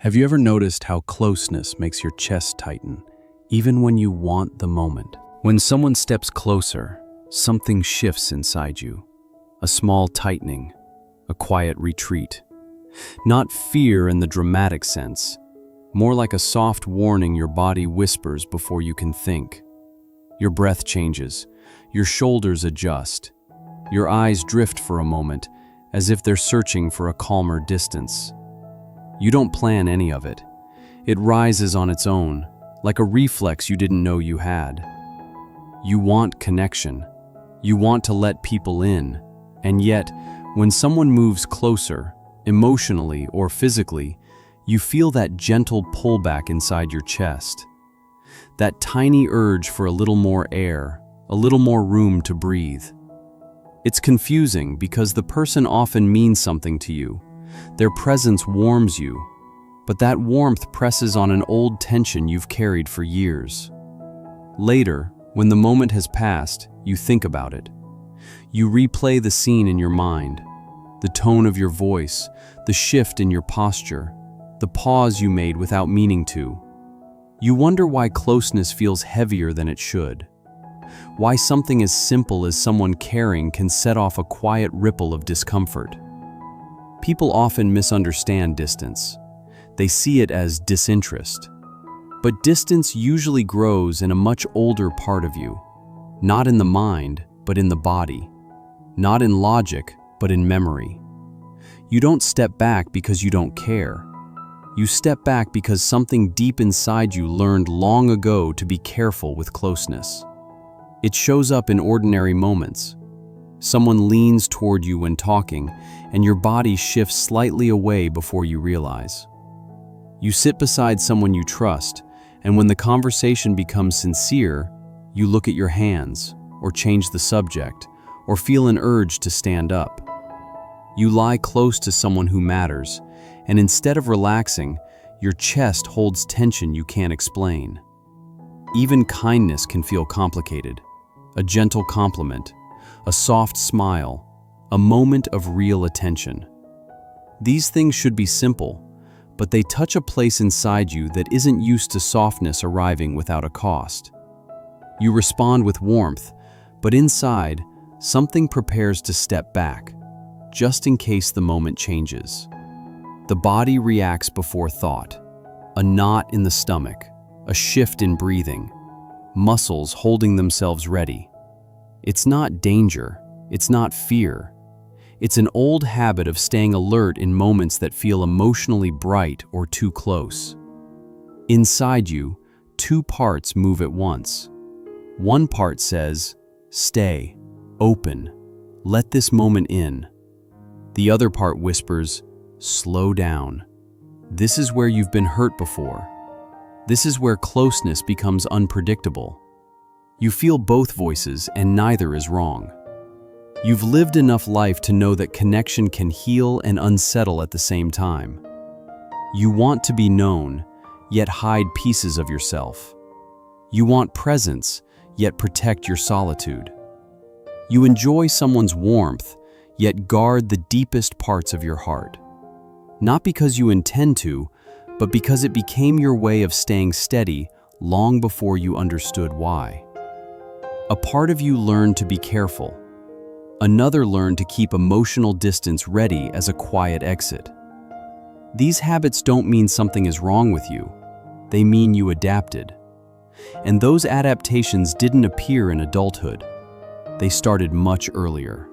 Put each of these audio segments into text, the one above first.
Have you ever noticed how closeness makes your chest tighten, even when you want the moment? When someone steps closer, something shifts inside you. A small tightening, a quiet retreat. Not fear in the dramatic sense, more like a soft warning your body whispers before you can think. Your breath changes, your shoulders adjust, your eyes drift for a moment, as if they're searching for a calmer distance. You don't plan any of it. It rises on its own, like a reflex you didn't know you had. You want connection. You want to let people in. And yet, when someone moves closer, emotionally or physically, you feel that gentle pullback inside your chest. That tiny urge for a little more air, a little more room to breathe. It's confusing because the person often means something to you. Their presence warms you, but that warmth presses on an old tension you've carried for years. Later, when the moment has passed, you think about it. You replay the scene in your mind, the tone of your voice, the shift in your posture, the pause you made without meaning to. You wonder why closeness feels heavier than it should. Why something as simple as someone caring can set off a quiet ripple of discomfort. People often misunderstand distance. They see it as disinterest. But distance usually grows in a much older part of you. Not in the mind, but in the body. Not in logic, but in memory. You don't step back because you don't care. You step back because something deep inside you learned long ago to be careful with closeness. It shows up in ordinary moments. Someone leans toward you when talking, and your body shifts slightly away before you realize. You sit beside someone you trust, and when the conversation becomes sincere, you look at your hands, or change the subject, or feel an urge to stand up. You lie close to someone who matters, and instead of relaxing, your chest holds tension you can't explain. Even kindness can feel complicated. A gentle compliment, a soft smile, a moment of real attention. These things should be simple, but they touch a place inside you that isn't used to softness arriving without a cost. You respond with warmth, but inside, something prepares to step back, just in case the moment changes. The body reacts before thought. A knot in the stomach, a shift in breathing, muscles holding themselves ready. It's not danger, it's not fear. It's an old habit of staying alert in moments that feel emotionally bright or too close. Inside you, two parts move at once. One part says, stay, open, let this moment in. The other part whispers, slow down. This is where you've been hurt before. This is where closeness becomes unpredictable. You feel both voices and neither is wrong. You've lived enough life to know that connection can heal and unsettle at the same time. You want to be known, yet hide pieces of yourself. You want presence, yet protect your solitude. You enjoy someone's warmth, yet guard the deepest parts of your heart. Not because you intend to, but because it became your way of staying steady long before you understood why. A part of you learned to be careful. Another learned to keep emotional distance ready as a quiet exit. These habits don't mean something is wrong with you. They mean you adapted. And those adaptations didn't appear in adulthood. They started much earlier.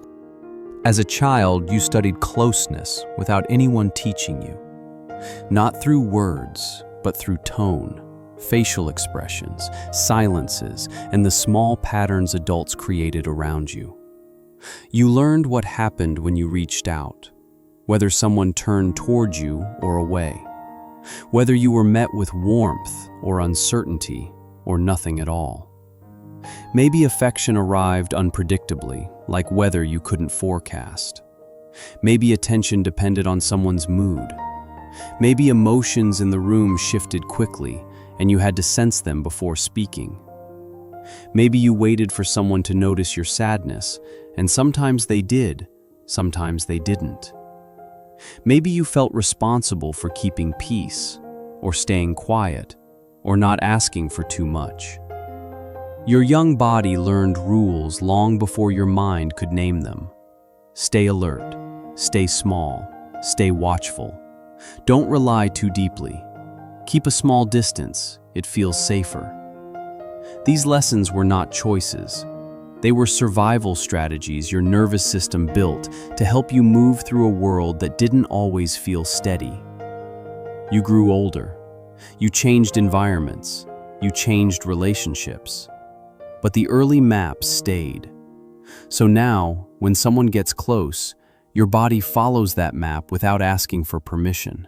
As a child, you studied closeness without anyone teaching you. Not through words, but through tone, facial expressions, silences, and the small patterns adults created around you. You learned what happened when you reached out, whether someone turned toward you or away, whether you were met with warmth or uncertainty or nothing at all. Maybe affection arrived unpredictably, like weather you couldn't forecast. Maybe attention depended on someone's mood. Maybe emotions in the room shifted quickly, and you had to sense them before speaking. Maybe you waited for someone to notice your sadness, and sometimes they did, sometimes they didn't. Maybe you felt responsible for keeping peace, or staying quiet, or not asking for too much. Your young body learned rules long before your mind could name them. Stay alert, stay small, stay watchful. Don't rely too deeply. Keep a small distance, it feels safer. These lessons were not choices. They were survival strategies your nervous system built to help you move through a world that didn't always feel steady. You grew older. You changed environments. You changed relationships. But the early maps stayed. So now, when someone gets close, your body follows that map without asking for permission.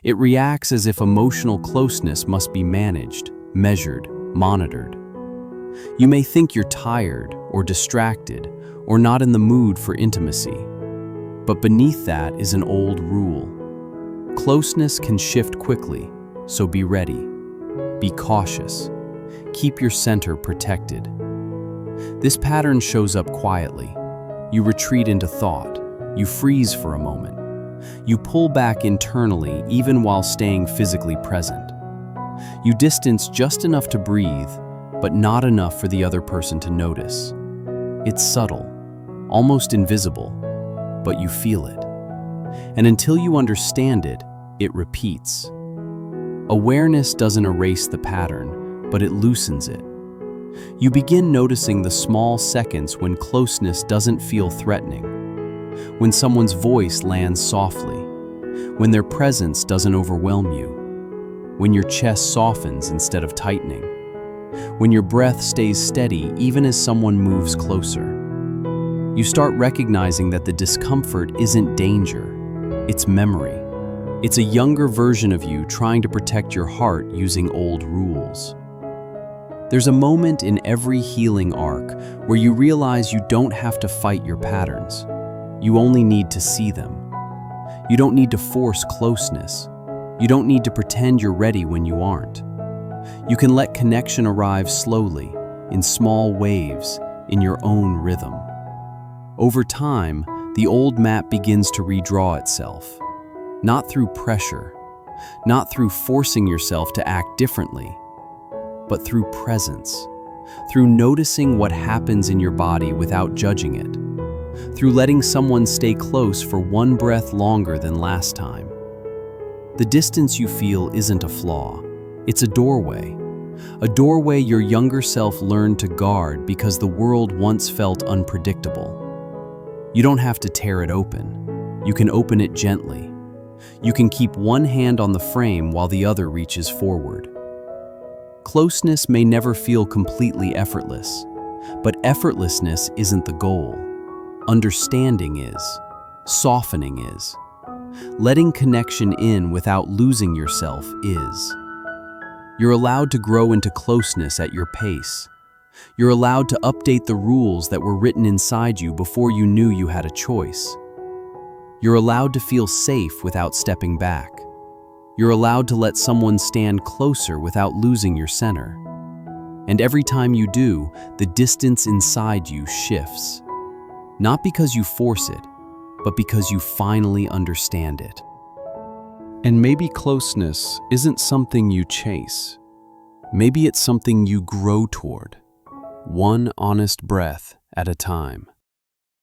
It reacts as if emotional closeness must be managed, measured, monitored. You may think you're tired or distracted or not in the mood for intimacy. But beneath that is an old rule. Closeness can shift quickly, so be ready. Be cautious. Keep your center protected. This pattern shows up quietly. You retreat into thought. You freeze for a moment. You pull back internally even while staying physically present. You distance just enough to breathe, but not enough for the other person to notice. It's subtle, almost invisible, but you feel it. And until you understand it, it repeats. Awareness doesn't erase the pattern, but it loosens it. You begin noticing the small seconds when closeness doesn't feel threatening, when someone's voice lands softly, when their presence doesn't overwhelm you, when your chest softens instead of tightening, when your breath stays steady even as someone moves closer. You start recognizing that the discomfort isn't danger, it's memory. It's a younger version of you trying to protect your heart using old rules. There's a moment in every healing arc where you realize you don't have to fight your patterns. You only need to see them. You don't need to force closeness. You don't need to pretend you're ready when you aren't. You can let connection arrive slowly, in small waves, in your own rhythm. Over time, the old map begins to redraw itself. Not through pressure, not through forcing yourself to act differently, but through presence, through noticing what happens in your body without judging it, through letting someone stay close for one breath longer than last time. The distance you feel isn't a flaw, it's a doorway your younger self learned to guard because the world once felt unpredictable. You don't have to tear it open, you can open it gently. You can keep one hand on the frame while the other reaches forward. Closeness may never feel completely effortless, but effortlessness isn't the goal. Understanding is. Softening is. Letting connection in without losing yourself is. You're allowed to grow into closeness at your pace. You're allowed to update the rules that were written inside you before you knew you had a choice. You're allowed to feel safe without stepping back. You're allowed to let someone stand closer without losing your center. And every time you do, the distance inside you shifts. Not because you force it, but because you finally understand it. And maybe closeness isn't something you chase. Maybe it's something you grow toward, one honest breath at a time.